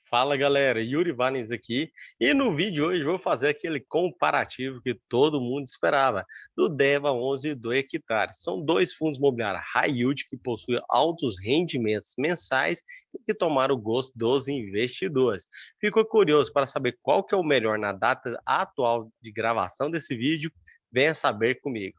Fala galera, Yuri Vanes aqui e no vídeo de hoje vou fazer aquele comparativo que todo mundo esperava do DEVA 11 e do Equitar. São dois fundos imobiliários high yield que possuem altos rendimentos mensais e que tomaram o gosto dos investidores. Ficou curioso para saber qual que é o melhor na data atual de gravação desse vídeo? Venha saber comigo.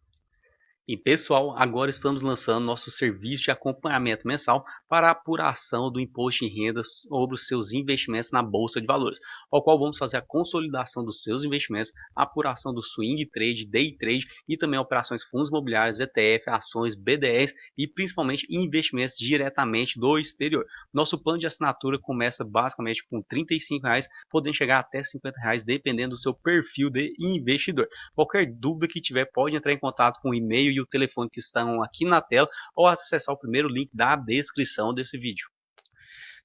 E pessoal, agora estamos lançando nosso serviço de acompanhamento mensal para a apuração do imposto de renda sobre os seus investimentos na Bolsa de Valores, ao qual vamos fazer a consolidação dos seus investimentos, a apuração do swing trade, day trade e também operações fundos imobiliários, ETF, ações, BDRs e principalmente investimentos diretamente do exterior. Nosso plano de assinatura começa basicamente com R$ 35, podendo chegar até R$ 50, dependendo do seu perfil de investidor. Qualquer dúvida que tiver, pode entrar em contato com o e-mail e o telefone que estão aqui na tela ou acessar o primeiro link da descrição desse vídeo.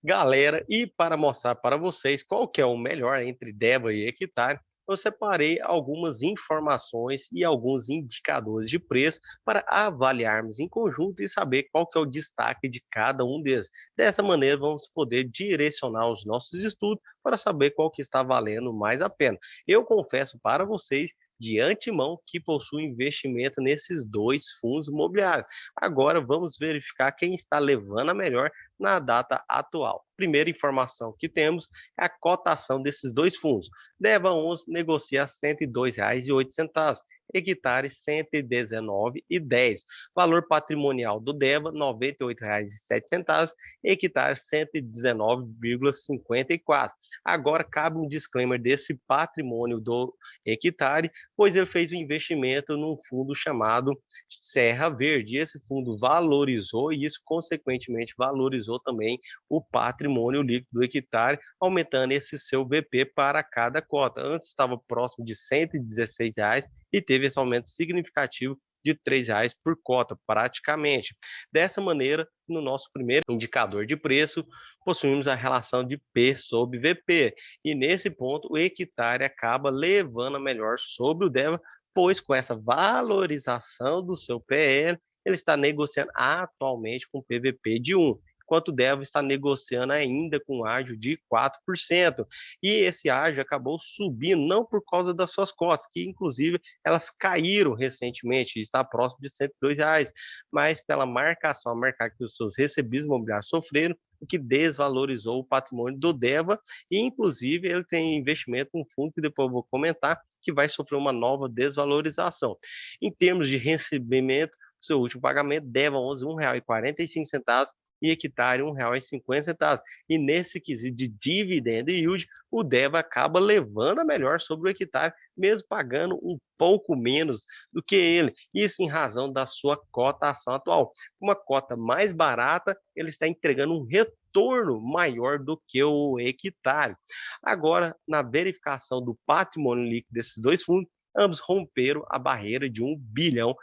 Galera, e para mostrar para vocês qual que é o melhor entre DEVA e Equitar, eu separei algumas informações e alguns indicadores de preço para avaliarmos em conjunto e saber qual que é o destaque de cada um deles. Dessa maneira, vamos poder direcionar os nossos estudos para saber qual que está valendo mais a pena. Eu confesso para vocês de antemão que possui investimento nesses dois fundos imobiliários. Agora vamos verificar quem está levando a melhor na data atual. Primeira informação que temos é a cotação desses dois fundos. DEVA 11 negocia R$ 102,08, Hectare R$ 119,10. Valor patrimonial do DEVA R$ 98,07, Hectare R$ 119,54. Agora cabe um disclaimer desse patrimônio do Hectare, pois ele fez um investimento num fundo chamado Serra Verde. Esse fundo valorizou e isso consequentemente valorizou também o patrimônio líquido do hectare, aumentando esse seu VP para cada cota. Antes estava próximo de R$ 116 e teve esse aumento significativo de R$ 3 por cota, praticamente. Dessa maneira, no nosso primeiro indicador de preço, possuímos a relação de P sobre VP. E nesse ponto, o hectare acaba levando a melhor sobre o DEVA, pois com essa valorização do seu PL, ele está negociando atualmente com PVP de 1, enquanto o Devo está negociando ainda com ágio de 4%. E esse ágio acabou subindo não por causa das suas cotas, que inclusive elas caíram recentemente, está próximo de R$ 102, mas pela marcação a mercado que os seus recebíveis imobiliários sofreram, o que desvalorizou o patrimônio do DEVA, e inclusive ele tem investimento em um fundo que depois eu vou comentar, que vai sofrer uma nova desvalorização. Em termos de recebimento, seu último pagamento DEVA 11, R$ 1,45 e hectare R$ 1,50. E nesse quesito de dividendo e yield, o DEVA acaba levando a melhor sobre o hectare, mesmo pagando um pouco menos do que ele. Isso em razão da sua cotação atual. Uma cota mais barata, ele está entregando um retorno maior do que o hectare. Agora, na verificação do patrimônio líquido desses dois fundos, ambos romperam a barreira de R$ 1 bilhão.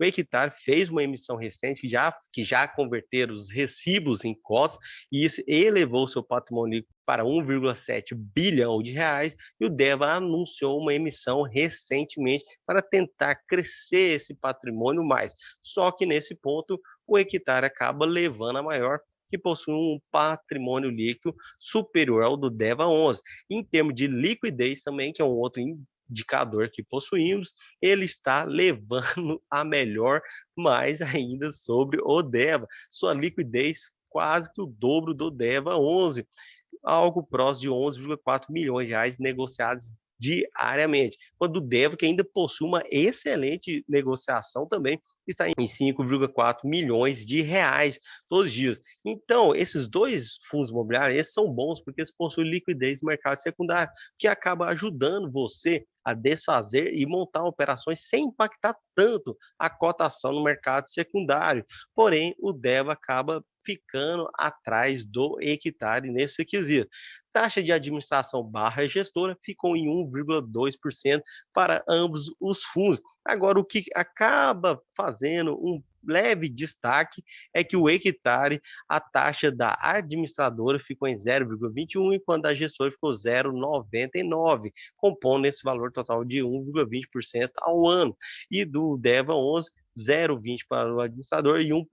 O Equitar fez uma emissão recente que já converteram os recibos em cotas e isso elevou seu patrimônio para R$ 1,7 bilhão, e o DEVA anunciou uma emissão recentemente para tentar crescer esse patrimônio mais. Só que nesse ponto o Equitar acaba levando a maior, que possui um patrimônio líquido superior ao do DEVA 11. Em termos de liquidez também, que é um outro indicador que possuímos, ele está levando a melhor mais ainda sobre o DEVA. Sua liquidez quase que o dobro do DEVA 11, algo próximo de 11,4 milhões de reais negociados diariamente, quando o DEVA, que ainda possui uma excelente negociação também, está em 5,4 milhões de reais todos os dias. Então, esses dois fundos imobiliários, esses são bons porque eles possuem liquidez no mercado secundário, que acaba ajudando você a desfazer e montar operações sem impactar tanto a cotação no mercado secundário. Porém, o DEVA acaba ficando atrás do hectare nesse quesito. Taxa de administração barra gestora ficou em 1,2% para ambos os fundos. Agora, o que acaba fazendo um leve destaque é que o hectare, a taxa da administradora ficou em 0,21, enquanto a gestora ficou 0,99, compondo esse valor total de 1,20% ao ano. E do DEVA 11, 0,20 para o administrador e 1%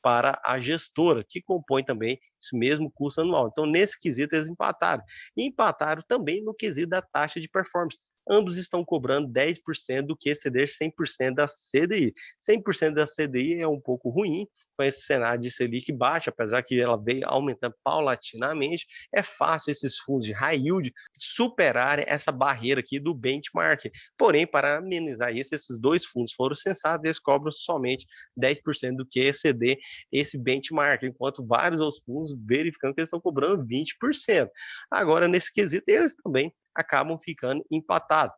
para a gestora, que compõe também esse mesmo custo anual. Então, nesse quesito, eles empataram. E empataram também no quesito da taxa de performance. Ambos estão cobrando 10% do que exceder 100% da CDI. 100% da CDI é um pouco ruim, com esse cenário de Selic baixa, apesar que ela veio aumentando paulatinamente, é fácil esses fundos de high yield superarem essa barreira aqui do benchmark. Porém, para amenizar isso, esses dois fundos foram censados, eles cobram somente 10% do que exceder esse benchmark, enquanto vários outros fundos verificando que eles estão cobrando 20%. Agora, nesse quesito, eles também acabam ficando empatados.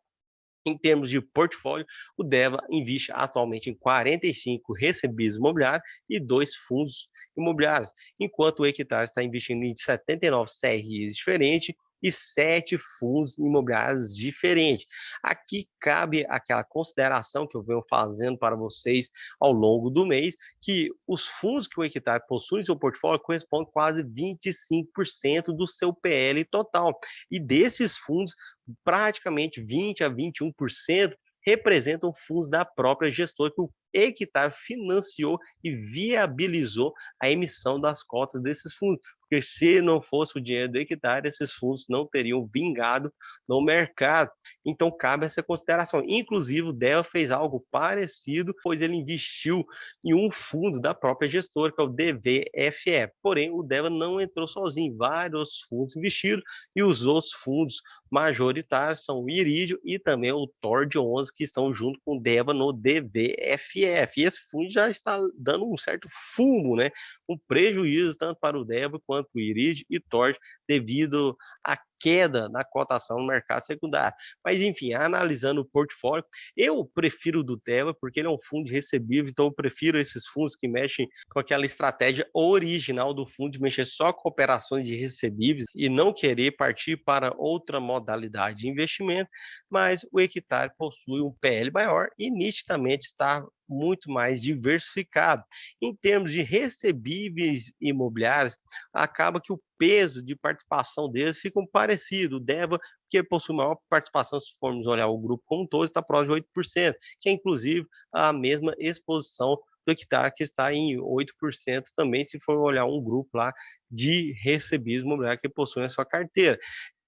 Em termos de portfólio, o DEVA investe atualmente em 45 recebíveis imobiliários e 2 fundos imobiliários, enquanto o Equitar está investindo em 79 CRIs diferentes e 7 fundos imobiliários diferentes. Aqui cabe aquela consideração que eu venho fazendo para vocês ao longo do mês, que os fundos que o Equitar possui em seu portfólio correspondem a quase 25% do seu PL total. E desses fundos, praticamente 20 a 21% representam fundos da própria gestora que o Equitar financiou e viabilizou a emissão das cotas desses fundos. Porque se não fosse o dinheiro do Equitar, esses fundos não teriam vingado no mercado. Então cabe essa consideração. Inclusive, o DEVA fez algo parecido, pois ele investiu em um fundo da própria gestora, que é o DVFE. Porém, o DEVA não entrou sozinho, vários fundos investiram e os outros fundos majoritários são o Irídio e também o TORD 11, que estão junto com o DEVA no DVFF. E esse fundo já está dando um certo fumo, né? Um prejuízo tanto para o DEVA quanto o Irídio e TORD devido à queda na cotação no mercado secundário. Mas enfim, analisando o portfólio, eu prefiro o do DEVA porque ele é um fundo de recebível, então eu prefiro esses fundos que mexem com aquela estratégia original do fundo de mexer só com operações de recebíveis e não querer partir para outra modalidade de investimento, mas o Equitar possui um PL maior e nitidamente está muito mais diversificado. Em termos de recebíveis imobiliários, acaba que o peso de participação deles fica parecido. O DEVA, que possui maior participação, se formos olhar o grupo como um todo, está próximo de 8%, que é inclusive a mesma exposição do Equitar, que está em 8% também, se for olhar um grupo lá de recebíveis imobiliários que possuem a sua carteira.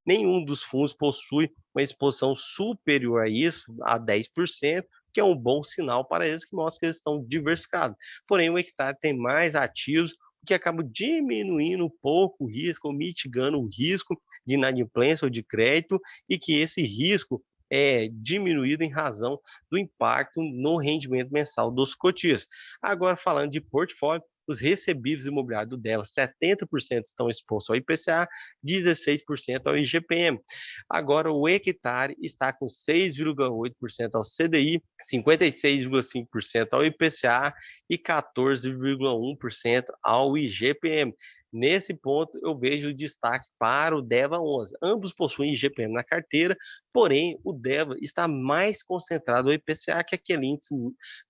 Nenhum dos fundos possui uma exposição superior a isso, a 10%, que é um bom sinal para eles, que mostra que eles estão diversificados. Porém, o Hectare tem mais ativos, o que acaba diminuindo um pouco o risco, ou mitigando o risco de inadimplência ou de crédito, e que esse risco é diminuído em razão do impacto no rendimento mensal dos cotistas. Agora, falando de portfólio, os recebíveis imobiliários do dela, 70% estão expostos ao IPCA, 16% ao IGPM. Agora, o hectare está com 6,8% ao CDI, 56,5% ao IPCA e 14,1% ao IGPM. Nesse ponto, eu vejo destaque para o DEVA 11. Ambos possuem IGPM na carteira, porém, o DEVA está mais concentrado no IPCA, que é aquele índice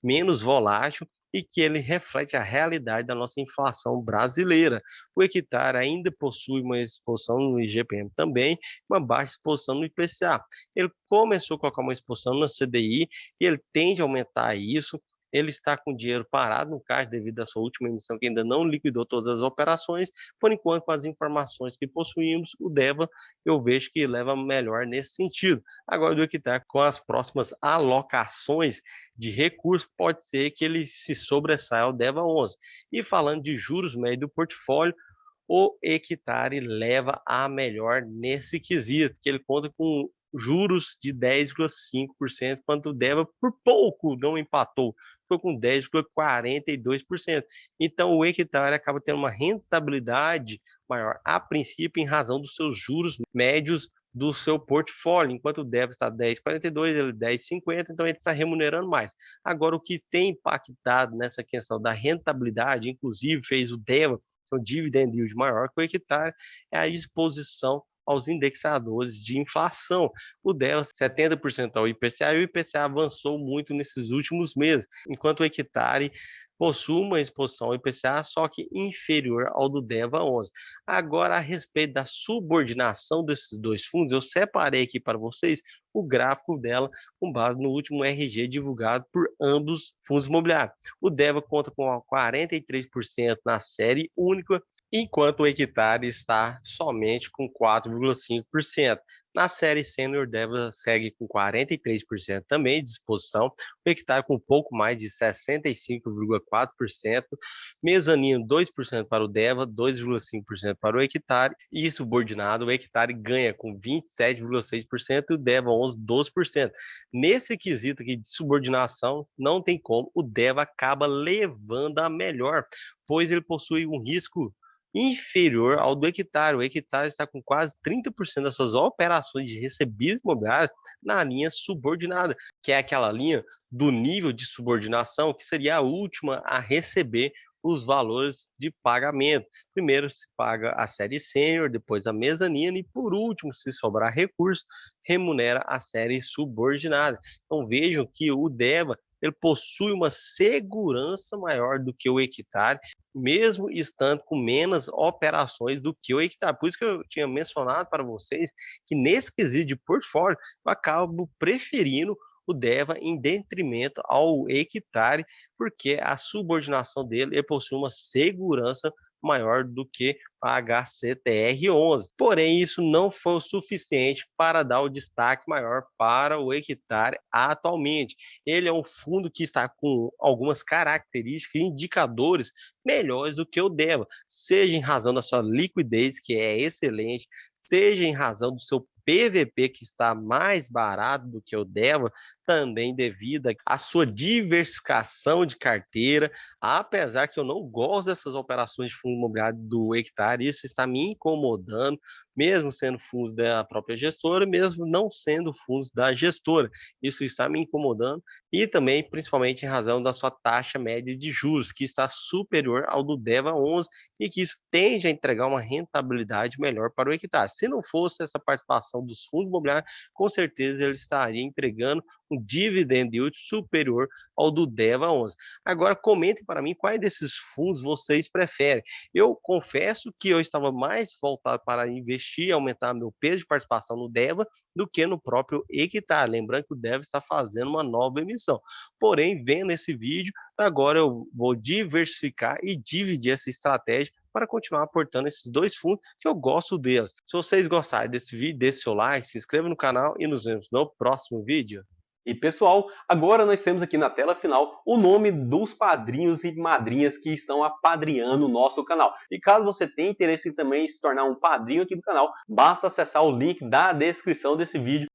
menos volátil e que ele reflete a realidade da nossa inflação brasileira. O hectare ainda possui uma exposição no IGPM também, uma baixa exposição no IPCA. Ele começou a colocar uma exposição na CDI e ele tende a aumentar isso. Ele está com dinheiro parado no caixa devido à sua última emissão, que ainda não liquidou todas as operações. Por enquanto, com as informações que possuímos, o DEVA eu vejo que leva melhor nesse sentido. Agora, do que está com as próximas alocações de recursos, pode ser que ele se sobressaia ao DEVA 11. E falando de juros médios do portfólio, o hectare leva a melhor nesse quesito, que ele conta com juros de 10,5%, enquanto o DEVA por pouco não empatou, ficou com 10,42%. Então o hectare acaba tendo uma rentabilidade maior, a princípio, em razão dos seus juros médios do seu portfólio, enquanto o DEVA está 10,42, ele 10,50, então ele está remunerando mais. Agora, o que tem impactado nessa questão da rentabilidade, inclusive fez o DEVA o dividend yield maior que o hectare, é a exposição aos indexadores de inflação. O dela, 70% ao IPCA, e o IPCA avançou muito nesses últimos meses, enquanto o hectare possui uma exposição ao IPCA, só que inferior ao do DEVA 11. Agora, a respeito da subordinação desses dois fundos, eu separei aqui para vocês o gráfico dela com base no último RG divulgado por ambos fundos imobiliários. O DEVA conta com 43% na série única, enquanto o Hectare está somente com 4,5%. Na série Sênior, Deva segue com 43% também de disposição, o Hectare com um pouco mais de 65,4%, mezanino 2% para o Deva, 2,5% para o Hectare, e subordinado, o Hectare ganha com 27,6% e o Deva 11, 12%. Nesse quesito aqui de subordinação, não tem como, o Deva acaba levando a melhor, pois ele possui um risco inferior ao do Hectare. O Hectare está com quase 30% das suas operações de recebíveis imobiliários na linha subordinada, que é aquela linha do nível de subordinação que seria a última a receber os valores de pagamento. Primeiro se paga a série sênior, depois a mezanina e, por último, se sobrar recurso, remunera a série subordinada. Então vejam que o DEVA ele possui uma segurança maior do que o Hectare, mesmo estando com menos operações do que o Hectare. Por isso que eu tinha mencionado para vocês que nesse quesito de portfólio, eu acabo preferindo o DEVA em detrimento ao Hectare, porque a subordinação dele ele possui uma segurança maior do que a HCTR11. Porém, isso não foi o suficiente para dar o destaque maior para o Hectare atualmente. Ele é um fundo que está com algumas características e indicadores melhores do que o DEVA, seja em razão da sua liquidez, que é excelente, seja em razão do seu PVP, que está mais barato do que o DEVA, também devido à sua diversificação de carteira, apesar que eu não gosto dessas operações de fundo imobiliário do Hectare, isso está me incomodando, mesmo sendo fundos da própria gestora, mesmo não sendo fundos da gestora, isso está me incomodando, e também, principalmente, em razão da sua taxa média de juros, que está superior ao do DEVA 11, e que isso tende a entregar uma rentabilidade melhor para o Hectare. Se não fosse essa participação dos fundos imobiliários, com certeza ele estaria entregando um dividend yield superior ao do DEVA 11. Agora, comentem para mim quais desses fundos vocês preferem. Eu confesso que eu estava mais voltado para investir e aumentar meu peso de participação no DEVA do que no próprio Hectare. Lembrando que o DEVA está fazendo uma nova emissão. Porém, vendo esse vídeo, agora eu vou diversificar e dividir essa estratégia para continuar aportando esses dois fundos que eu gosto deles. Se vocês gostarem desse vídeo, deixe seu like, se inscreva no canal e nos vemos no próximo vídeo. E pessoal, agora nós temos aqui na tela final o nome dos padrinhos e madrinhas que estão apadrinhando o nosso canal. E caso você tenha interesse em também se tornar um padrinho aqui do canal, basta acessar o link da descrição desse vídeo